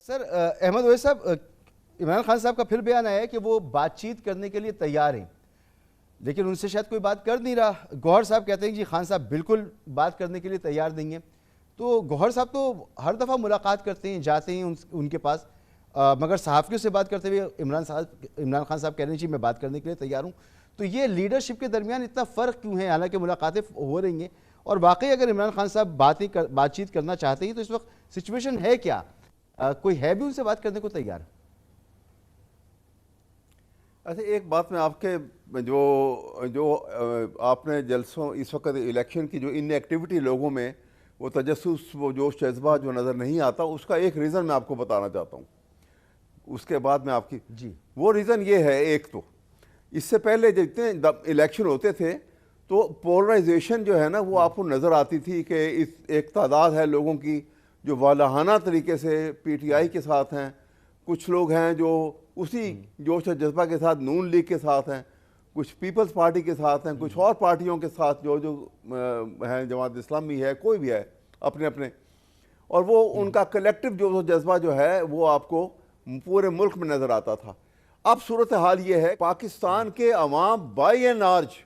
Sir Ahmad Owaisi साहब, इमरान खान साहब का फिर बयान आया है कि वो बातचीत करने के लिए तैयार हैं, लेकिन उनसे शायद कोई बात कर नहीं रहा। गौहर साहब कहते हैं कि खान साहब बिल्कुल बात करने के लिए तैयार नहीं है। तो गौहर साहब तो हर दफ़ा मुलाकात करते हैं, जाते हैं उनके पास, मगर सहाफ़ियों से बात करते हुए इमरान खान साहब कह रहे हैं जी मैं बात करने के लिए तैयार हूँ। तो ये लीडरशिप के दरमियान इतना फ़र्क क्यों है? हालांकि मुलाकातें हो रही हैं और वाकई अगर इमरान खान साहब बातचीत करना चाहते हैं तो इस वक्त सिचुएशन है क्या? कोई है भी उनसे बात करने को तैयार? अच्छा, एक बात मैं आपके जो जो आपने जलसों इस वक्त इलेक्शन की जो इनएक्टिविटी लोगों में वो तजस्सुस वो जोश जज्बा जो नज़र नहीं आता, उसका एक रीज़न मैं आपको बताना चाहता हूँ। उसके बाद में आपकी जी वो रीज़न ये है, एक तो इससे पहले जितने इलेक्शन होते थे तो पोलराइजेशन जो है ना वो आपको नज़र आती थी कि इस एक तादाद है लोगों की जो वालाहाना तरीके से पीटीआई के साथ हैं, कुछ लोग हैं जो उसी जोश और जज्बा के साथ नून लीग के साथ हैं, कुछ पीपल्स पार्टी के साथ हैं, कुछ और पार्टियों के साथ जो हैं, जमात इस्लामी है, कोई भी है अपने अपने, और वो उनका कलेक्टिव जो जज्बा जो है वो आपको पूरे मुल्क में नज़र आता था। अब सूरत हाल ये है, पाकिस्तान के अवाम बाई एंड लार्ज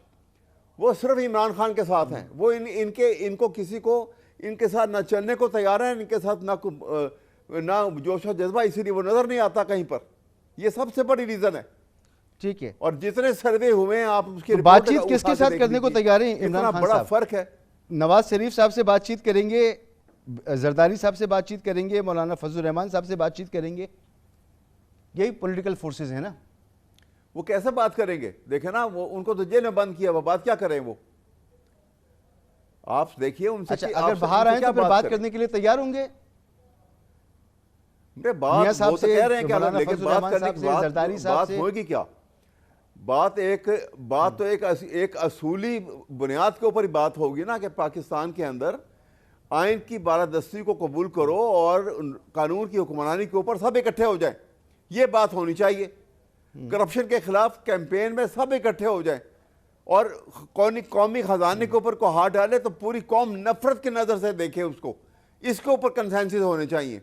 वो सिर्फ इमरान खान के साथ हैं। वो इनको किसी को इनके साथ ना चलने को तैयार है, इनके साथ ना जोश और जज्बा, इसीलिए वो नज़र नहीं आता कहीं पर। ये सबसे बड़ी रीज़न है। ठीक है। और जितने सर्वे हुए हैं आप उसकी तो बातचीत किसके साथ करने को तैयार हैं इमरान खान बड़ा साहब? फर्क है। नवाज शरीफ साहब से बातचीत करेंगे, जरदारी साहब से बातचीत करेंगे, मौलाना फजल रहमान साहब से बातचीत करेंगे, यही पॉलिटिकल फोर्सेस हैं ना। वो कैसे बात करेंगे? देखे ना, वो उनको तो जेल में बंद किया, वो बात क्या करें? वो आप देखिए उनसे। अच्छा, अगर बाहर आए तो फिर बात करने के लिए तैयार होंगे? बात वो तो कह रहे हैं क्या, लेकिन बात करने की बात होगी क्या? बात तो एक असूली बुनियाद के ऊपर ही बात होगी ना कि पाकिस्तान के अंदर आइन की बालादस्ती को कबूल करो और कानून की हुक्मरानी के ऊपर सब इकट्ठे हो जाएं। ये बात होनी चाहिए। करप्शन के खिलाफ कैंपेन में सब इकट्ठे हो जाएं और कौमी खजाने के ऊपर को हाथ डाले तो पूरी कौम नफरत की नजर से देखे उसको। इसके ऊपर कंसेंसस होने चाहिए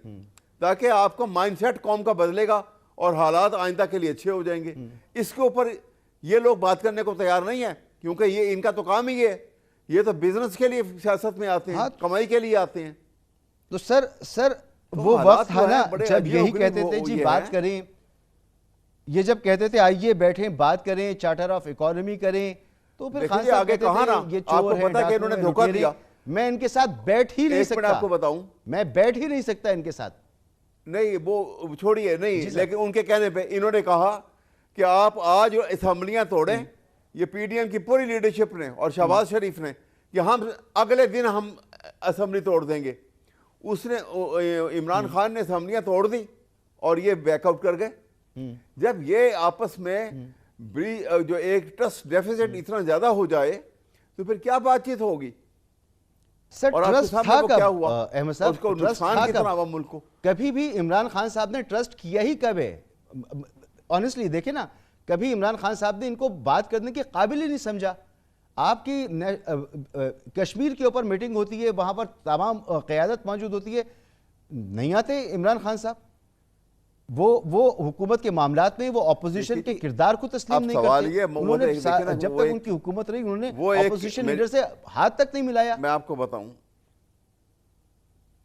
ताकि आपका माइंडसेट कौम का बदलेगा और हालात आइंदा के लिए अच्छे हो जाएंगे। इसके ऊपर ये लोग बात करने को तैयार नहीं है, क्योंकि ये इनका तो काम ही है। ये तो बिजनेस के लिए सियासत में आते हैं। हाँ, कमाई के लिए आते हैं। तो सर तो वो वक्त था ना जब यही कहते थे जी बात करें, ये जब कहते थे आइए बैठे बात करें, चार्टर ऑफ इकोनॉमी करें, तो फिर खान साहब आगे कहा ना, ये चोर है, पता कि इन्होंने धोखा दिया। मैं इनके साथ बैठ ही नहीं सकता। आपको बताऊं, मैं बैठ ही नहीं सकता इनके साथ। नहीं, वो छोड़िए, नहीं, लेकिन उनके कहने पे इन्होंने कहा कि आप आज असेंबलियां तोड़ें, ये पीडीएम की पूरी लीडरशिप ने और शहबाज शरीफ ने, कि हम अगले दिन हम असेंबली तोड़ देंगे। उसने इमरान खान ने असेंबलियां तोड़ दी और ये बैकआउट कर गए। जब ये आपस में जो एक ट्रस्ट डेफिसिट इतना ज्यादा हो जाए तो फिर क्या बातचीत होगी? सर, और ट्रस्ट था कब? क्या हुआ अहमद साहब, उसको नुकसान कितना हुआ मुल्क को? कभी भी इमरान खान साहब ने ट्रस्ट किया ही कब है? ऑनेस्टली देखे ना, कभी इमरान खान साहब ने इनको बात करने के काबिल ही नहीं समझा। आपकी कश्मीर के ऊपर मीटिंग होती है, वहां पर तमाम क़यादत मौजूद होती है, नहीं आते इमरान खान साहब। वो हुकूमत के मामलात में वो ऑपोजिशन के किरदार को तस्लीम नहीं करते। उन्होंने जब तक उनकी हुकूमत रही उन्होंने ऑपोजिशन लीडर से हाथ तक नहीं मिलाया। मैं आपको बताऊं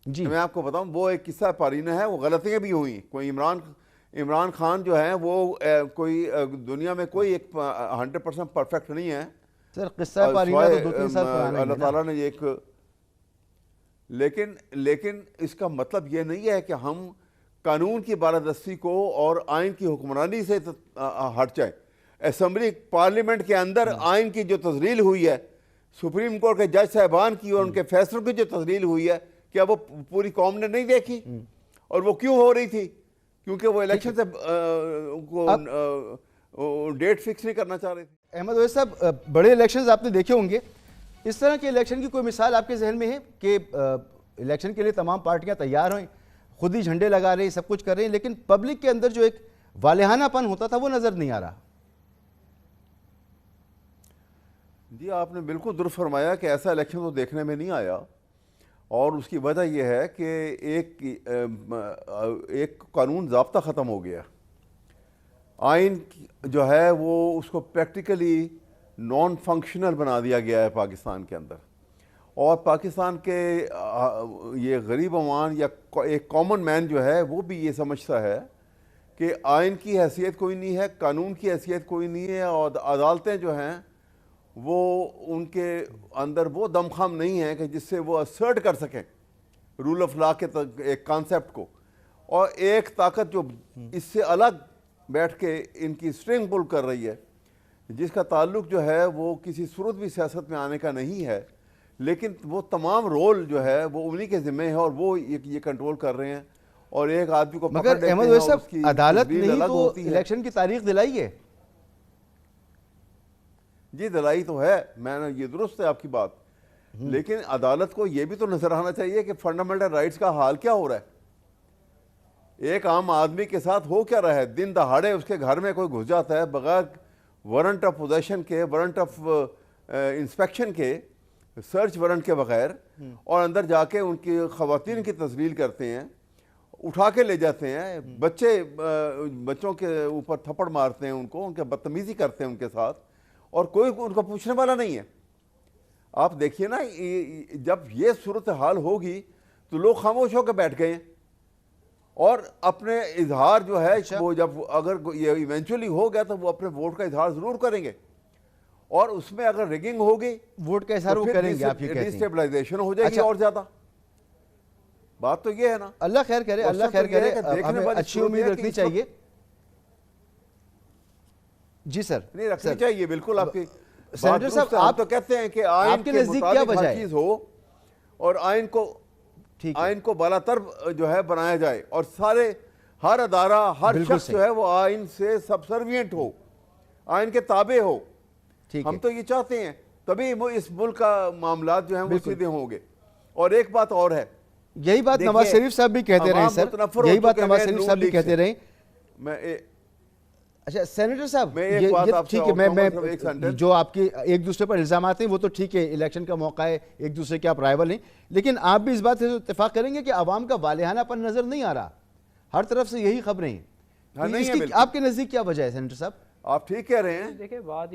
जी, मैं आपको बताऊं, वो एक किस्सा पारीना है, वो गलतियां भी हुई। कोई इमरान खान जो है वो कोई दुनिया में कोई एक 100% परफेक्ट नहीं है। सर, किस्सा पारीना तो 2-3 साल पुराना है। अल्लाह ताला ने एक, लेकिन इसका मतलब ये नहीं है कि हम कानून की बालादस्ती को और आइन की हुक्मरानी से हट जाए। असेंबली पार्लियामेंट के अंदर आइन की जो तस्लील हुई है, सुप्रीम कोर्ट के जज साहबान की और उनके फैसलों की जो तस्लील हुई है, क्या वो पूरी कौम ने नहीं देखी? और वो क्यों हो रही थी? क्योंकि वो इलेक्शन से डेट फिक्स नहीं करना चाह रहे थे। अहमद ओवैसी साहब, बड़े इलेक्शंस आपने देखे होंगे, इस तरह के इलेक्शन की कोई मिसाल आपके जहन में है कि इलेक्शन के लिए तमाम पार्टियां तैयार हैं, खुद ही झंडे लगा रहे हैं, सब कुछ कर रहे हैं, लेकिन पब्लिक के अंदर जो एक वालेहानापन होता था वो नजर नहीं आ रहा? जी, आपने बिल्कुल दुरुस्त फरमाया कि ऐसा इलेक्शन तो देखने में नहीं आया। और उसकी वजह यह है कि एक कानून ज़ाब्ता ख़त्म हो गया, आइन जो है वो उसको प्रैक्टिकली नॉन फंक्शनल बना दिया गया है पाकिस्तान के अंदर। और पाकिस्तान के ये गरीब अवाम या एक कॉमन मैन जो है वो भी ये समझता है कि आइन की हैसियत कोई नहीं है, कानून की हैसियत कोई नहीं है, और अदालतें जो हैं वो उनके अंदर वो दमखम नहीं है कि जिससे वो असर्ट कर सकें रूल ऑफ लॉ के एक कॉन्सेप्ट को। और एक ताकत जो इससे अलग बैठ के इनकी स्ट्रिंग पुल कर रही है, जिसका ताल्लुक जो है वो किसी सूरत भी सियासत में आने का नहीं है, लेकिन वो तमाम रोल जो है वो उन्हीं के जिम्मे है और वो ये कंट्रोल कर रहे हैं। और एक आदमी को मगर अहमद वैस साहब, अदालत ने ही तो इलेक्शन की तारीख दिलाई है। जी दिलाई तो है, मैंने ये दुरुस्त है आपकी बात, लेकिन अदालत को ये भी तो नजर आना चाहिए कि फंडामेंटल राइट्स का हाल क्या हो रहा है, एक आम आदमी के साथ हो क्या रहा है। दिन दहाड़े उसके घर में कोई घुस जाता है बगैर वारंट ऑफ पोजेशन के, वारंट ऑफ इंस्पेक्शन के, सर्च वारंट के बगैर, और अंदर जाके उनकी खवातीन की तस्लील करते हैं, उठा के ले जाते हैं, बच्चों के ऊपर थप्पड़ मारते हैं, उनको उनके बदतमीजी करते हैं उनके साथ, और कोई उनको पूछने वाला नहीं है। आप देखिए ना, जब ये सूरत हाल होगी तो लोग खामोश होकर बैठ गए हैं और अपने इजहार जो है वो जब अगर ये इवेंचुअली हो गया तो वो अपने वोट का इजहार जरूर करेंगे, और उसमें अगर रिगिंग होगी वोट का इजहार वो करेंगे, आप ये कहते हैं डिस्टेबलाइजेशन हो जाएगी और ज्यादा। बात तो ये है ना, अल्लाह खैर करे, अल्लाह खैर करे, हमें अच्छी उम्मीद रखनी चाहिए। जी सर, नहीं रखनी चाहिए बिल्कुल। आपकी सेनेटर साहब, आप तो कहते हैं कि आइन के नजदीक क्या वजह है चीज हो और आइन को बालातर जो है बनाया जाए, और हर अदारा, हर शख्स जो है वो आइन से सबसर्विएंट हो, आइन के ताबे हो। हम तो ये चाहते हैं, तभी इस मुल्क का मामला जो है वो सीधे होंगे। और एक बात और है, यही बात नवाज शरीफ साहब भी कहते रहे सर, यही बात नवाज शरीफ साहब भी कहते रहे। अच्छा सेनेटर साहब, ठीक है, मैं जो आपके एक दूसरे पर इल्जाम हैं वो तो ठीक है, इलेक्शन का मौका है, एक दूसरे के आप राइवल हैं, लेकिन आप भी इस बात से इत्तेफाक करेंगे कि आवाम का वालेहानापन नजर नहीं आ रहा, हर तरफ से यही खबरें हैं। आपके नजदीक क्या वजह है सेनेटर साहब? आप ठीक कह रहे हैं। देखिए बात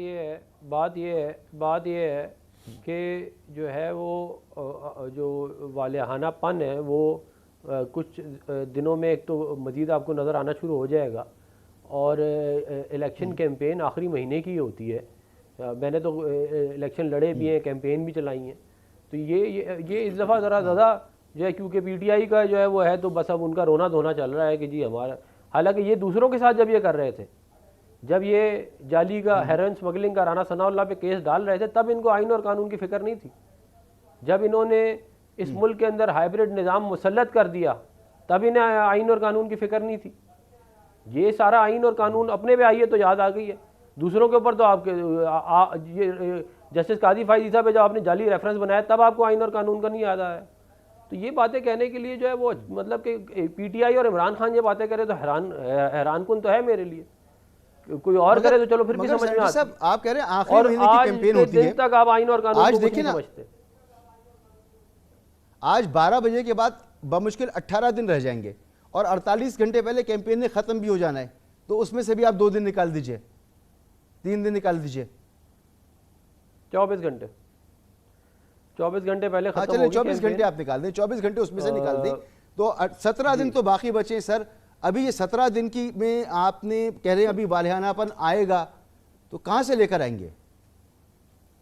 ये है कि जो है वो जो वालेहानापन है वो कुछ दिनों में एक तो मज़ीद आपको नज़र आना शुरू हो जाएगा, और इलेक्शन कैंपेन आखिरी महीने की होती है। मैंने तो इलेक्शन लड़े भी हैं, कैंपेन भी चलाई हैं, तो ये इस दफ़ा ज़रा ज़्यादा जो है, क्योंकि पीटीआई का जो है वो है तो बस अब उनका रोना धोना चल रहा है कि जी हमारा, हालांकि ये दूसरों के साथ जब ये कर रहे थे, जब ये जाली का हेरोइन स्मगलिंग का राना सनाउल्लाह पे केस डाल रहे थे, तब इनको आइन और कानून की फिक्र नहीं थी। जब इन्होंने इस मुल्क के अंदर हाइब्रिड निज़ाम मुसल्लत कर दिया, तब इन्हें आइन और कानून की फिक्र नहीं थी। ये सारा आइन और कानून अपने पे आइए तो याद आ गई है, दूसरों के ऊपर तो आपके ये जस्टिस काजी फायजी साहब जब आपने जाली रेफरेंस बनाया तब आपको आइन और कानून का नहीं याद आया। तो ये बातें कहने के लिए जो है वो मतलब कि पीटीआई और इमरान खान ये बातें करे तो हैरान कुन तो है मेरे लिए। कोई और करे तो चलो फिर भी समझ में आता है। आप कह रहे हैं आखिरी महीने की कैंपेन होती है, तक आप आइन और कानून आज को देखिए ना, समझते। आज 12 बजे के बाद बमुश्किल 18 दिन रह जाएंगे और 48 घंटे पहले कैंपेन ने खत्म भी हो जाना है, तो उसमें से भी आप 2 दिन निकाल दीजिए, 3 दिन निकाल दीजिए, 24 घंटे पहले खत्म चलिए 24 घंटे आप निकाल दें, 24 घंटे उसमें से निकाल दें तो 17 दिन तो बाकी बचे सर। अभी ये 17 दिन की में आपने कह रहे हैं अभी वालेहानापन आएगा, तो कहां से लेकर आएंगे?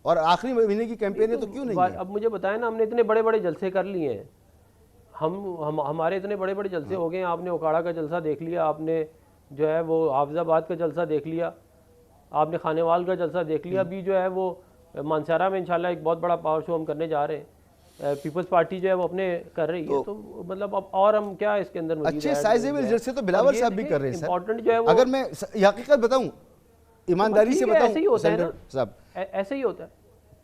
और आखिरी महीने की कैंपेन है तो क्यों नहीं है? अब मुझे बताएं ना, हमने इतने बड़े बड़े जलसे कर लिए हैं, हमारे इतने बड़े बड़े जलसे हो गए हैं। आपने ओकाड़ा का जलसा देख लिया, आपने जो है वो हाफिजाबाद का जलसा देख लिया, आपने खानेवाल का जलसा देख लिया, अभी जो है वो मानसारा में इंशाल्लाह एक बहुत बड़ा पावर शो हम करने जा रहे हैं। पीपल्स पार्टी जो है वो अपने कर रही है, तो मतलब अब और हम क्या इसके अंदर अच्छे साइजेबल जलसे तो बिलावल साहब भी कर रहे हैं सर। इंपॉर्टेंट जो है वो, अगर मैं हकीकत बताऊं, ईमानदारी से बताऊं, ऐसे ही होता है ना साहब, ऐसे ही होता है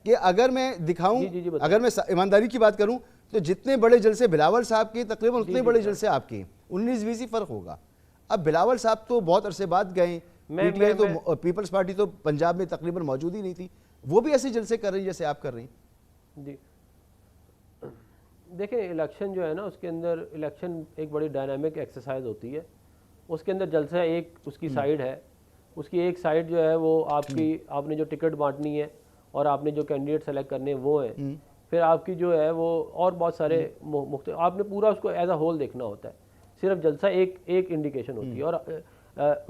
कि अगर मैं दिखाऊं, अगर मैं ईमानदारी की बात करूं तो जितने बड़े जलसे बिलावल साहब के तकरीबन उतने बड़े जलसे आपके 19-20 ही फर्क होगा। अब बिलावल साहब तो बहुत अरसे बाद गए, पीटीआई तो पीपल्स पार्टी तो पंजाब में तकरीबन मौजूद ही नहीं थी, वो भी ऐसे जलसे कर रही है जैसे आप कर रही हैं। जी देखें, इलेक्शन जो है ना, उसके अंदर इलेक्शन एक बड़ी डायनामिक एक्सरसाइज होती है। उसके अंदर जलसा एक उसकी साइड है, उसकी एक साइड जो है वो आपने जो टिकट बांटनी है और आपने जो कैंडिडेट सेलेक्ट करने हैं वो है। फिर आपकी जो है वो और बहुत सारे आपने पूरा उसको एज अ होल देखना होता है। सिर्फ जलसा एक इंडिकेशन होती है। और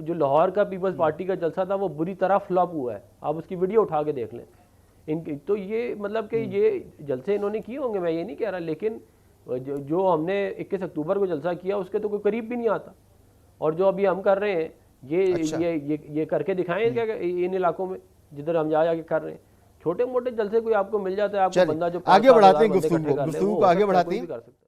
जो लाहौर का पीपल्स पार्टी का जलसा था वो बुरी तरह फ्लॉप हुआ है, आप उसकी वीडियो उठा के देख लें। इनकी तो ये मतलब कि ये जलसे इन्होंने किए होंगे, मैं ये नहीं कह रहा, लेकिन जो हमने 21 अक्टूबर को जलसा किया उसके तो कोई करीब भी नहीं आता। और जो अभी हम कर रहे हैं ये करके दिखाएं क्या इन इलाकों में जिधर हम जाके कर रहे हैं। छोटे मोटे जलसे कोई आपको मिल जाता है, आपको बंदा जो आगे बढ़ाते हैं गुफ्तगू को आगे बढ़ाते हैं।